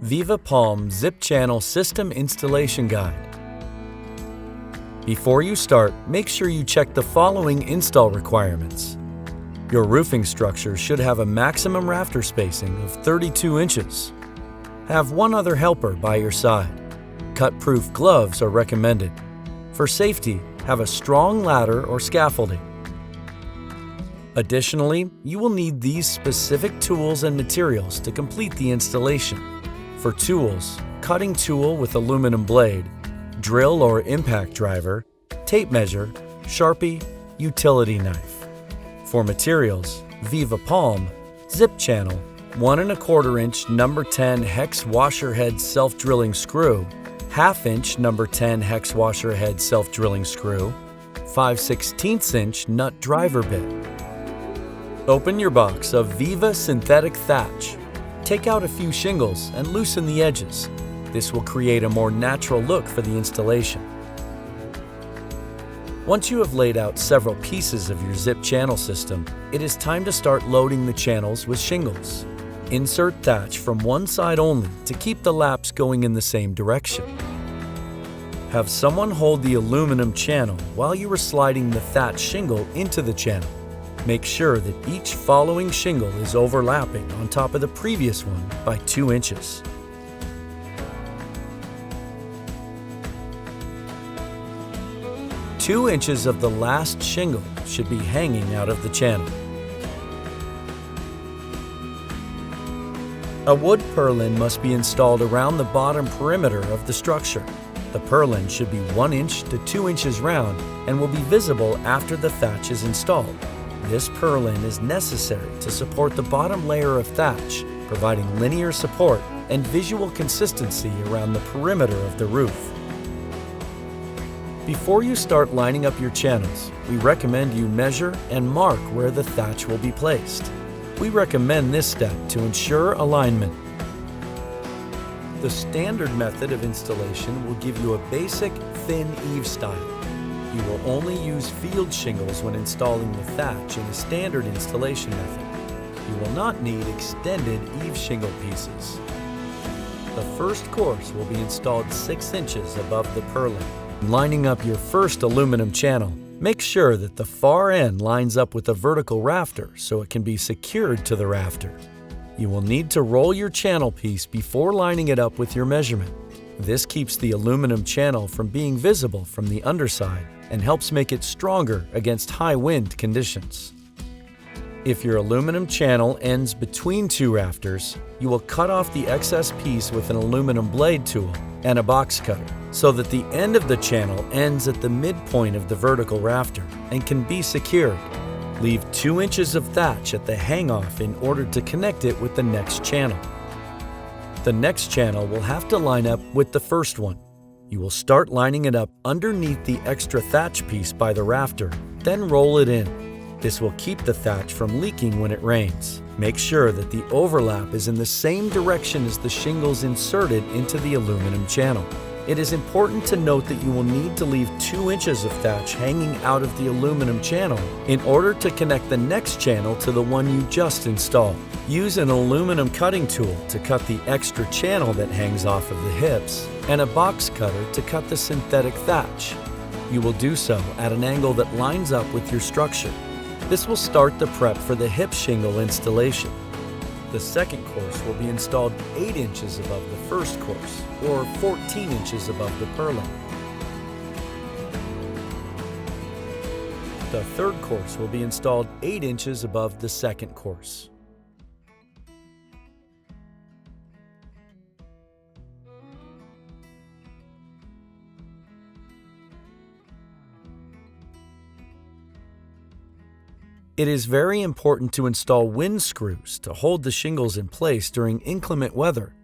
VIVA Palm Zip Channel System Installation Guide. Before you start, make sure you check the following install requirements. Your roofing structure should have a maximum rafter spacing of 32 inches. Have one other helper by your side. Cut-proof gloves are recommended. For safety, have a strong ladder or scaffolding. Additionally, you will need these specific tools and materials to complete the installation. For tools, cutting tool with aluminum blade, drill or impact driver, tape measure, Sharpie, utility knife. For materials, VIVA Palm, zip channel, 1 1/4 inch No. 10 hex washer head self-drilling screw, 1/2 inch No. 10 hex washer head self-drilling screw, 5/16 inch nut driver bit. Open your box of VIVA synthetic thatch. Take out a few shingles and loosen the edges. This will create a more natural look for the installation. Once you have laid out several pieces of your zip channel system, it is time to start loading the channels with shingles. Insert thatch from one side only to keep the laps going in the same direction. Have someone hold the aluminum channel while you are sliding the thatch shingle into the channel. Make sure that each following shingle is overlapping on top of the previous one by 2 inches. Two inches of the last shingle should be hanging out of the channel. A wood purlin must be installed around the bottom perimeter of the structure. The purlin should be 1 inch to 2 inches round and will be visible after the thatch is installed. This purlin is necessary to support the bottom layer of thatch, providing linear support and visual consistency around the perimeter of the roof. Before you start lining up your channels, we recommend you measure and mark where the thatch will be placed. We recommend this step to ensure alignment. The standard method of installation will give you a basic, thin eave style. You will only use field shingles when installing the thatch in a standard installation method. You will not need extended eave shingle pieces. The first course will be installed 6 inches above the purlin. Lining up your first aluminum channel, make sure that the far end lines up with the vertical rafter so it can be secured to the rafter. You will need to roll your channel piece before lining it up with your measurement. This keeps the aluminum channel from being visible from the underside and helps make it stronger against high wind conditions. If your aluminum channel ends between two rafters, you will cut off the excess piece with an aluminum blade tool and a box cutter so that the end of the channel ends at the midpoint of the vertical rafter and can be secured. Leave 2 inches of thatch at the hang-off in order to connect it with the next channel. The next channel will have to line up with the first one. You will start lining it up underneath the extra thatch piece by the rafter, then roll it in. This will keep the thatch from leaking when it rains. Make sure that the overlap is in the same direction as the shingles inserted into the aluminum channel. It is important to note that you will need to leave 2 inches of thatch hanging out of the aluminum channel in order to connect the next channel to the one you just installed. Use an aluminum cutting tool to cut the extra channel that hangs off of the hips and a box cutter to cut the synthetic thatch. You will do so at an angle that lines up with your structure. This will start the prep for the hip shingle installation. The second course will be installed 8 inches above the first course, or 14 inches above the purlin. The third course will be installed 8 inches above the second course. It is very important to install wind screws to hold the shingles in place during inclement weather.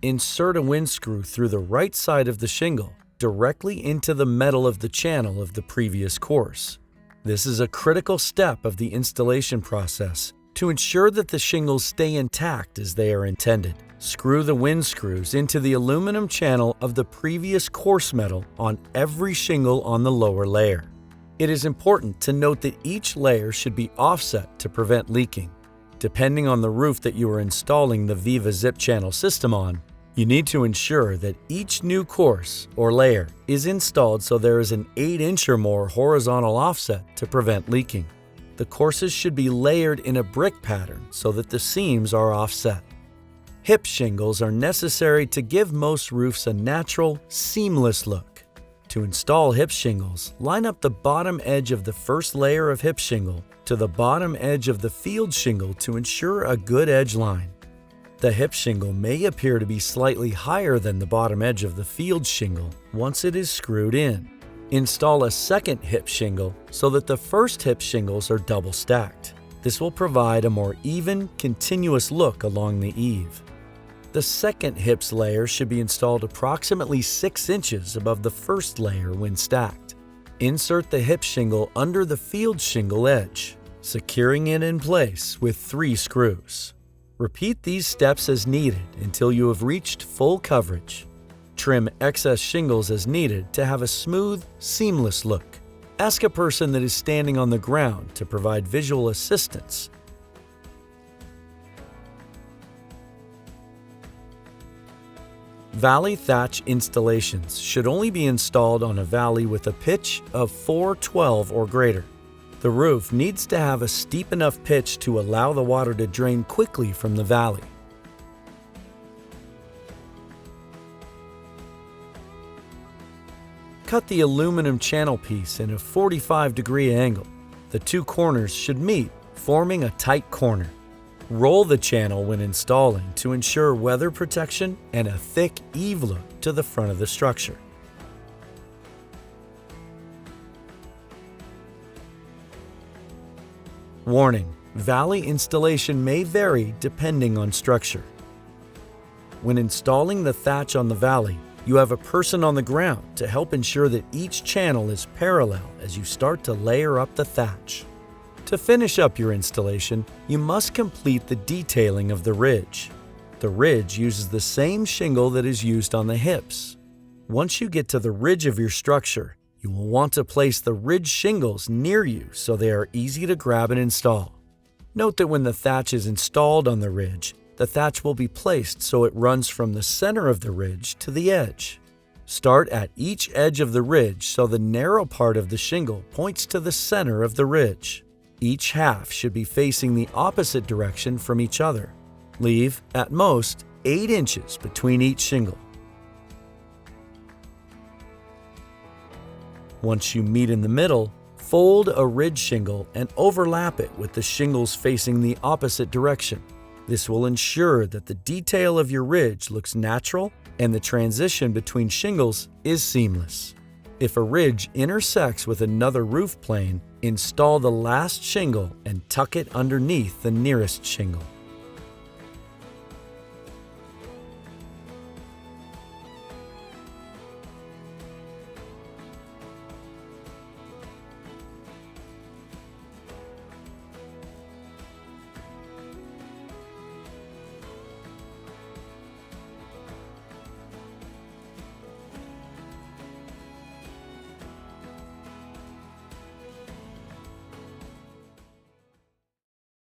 Insert a wind screw through the right side of the shingle directly into the metal of the channel of the previous course. This is a critical step of the installation process to ensure that the shingles stay intact as they are intended. Screw the wind screws into the aluminum channel of the previous course metal on every shingle on the lower layer. It is important to note that each layer should be offset to prevent leaking. Depending on the roof that you are installing the VIVA zip channel system on, You need to ensure that each new course or layer is installed so there is an 8-inch or more horizontal offset to prevent leaking. The courses should be layered in a brick pattern so that the seams are offset. Hip shingles are necessary to give most roofs a natural, seamless look. To install hip shingles, line up the bottom edge of the first layer of hip shingle to the bottom edge of the field shingle to ensure a good edge line. The hip shingle may appear to be slightly higher than the bottom edge of the field shingle once it is screwed in. Install a second hip shingle so that the first hip shingles are double stacked. This will provide a more even, continuous look along the eave. The second hips layer should be installed approximately 6 inches above the first layer when stacked. Insert the hip shingle under the field shingle edge, securing it in place with 3 screws. Repeat these steps as needed until you have reached full coverage. Trim excess shingles as needed to have a smooth, seamless look. Ask a person that is standing on the ground to provide visual assistance. Valley thatch installations should only be installed on a valley with a pitch of 412 or greater. The roof needs to have a steep enough pitch to allow the water to drain quickly from the valley. Cut the aluminum channel piece in a 45-degree angle. The 2 corners should meet, forming a tight corner. Roll the channel when installing to ensure weather protection and a thick eave look to the front of the structure. Warning: valley installation may vary depending on structure. When installing the thatch on the valley, you have a person on the ground to help ensure that each channel is parallel as you start to layer up the thatch. To finish up your installation, you must complete the detailing of the ridge. The ridge uses the same shingle that is used on the hips. Once you get to the ridge of your structure, you will want to place the ridge shingles near you so they are easy to grab and install. Note that when the thatch is installed on the ridge, the thatch will be placed so it runs from the center of the ridge to the edge. Start at each edge of the ridge so the narrow part of the shingle points to the center of the ridge. Each half should be facing the opposite direction from each other. Leave, at most, 8 inches between each shingle. Once you meet in the middle, fold a ridge shingle and overlap it with the shingles facing the opposite direction. This will ensure that the detail of your ridge looks natural and the transition between shingles is seamless. If a ridge intersects with another roof plane, install the last shingle and tuck it underneath the nearest shingle.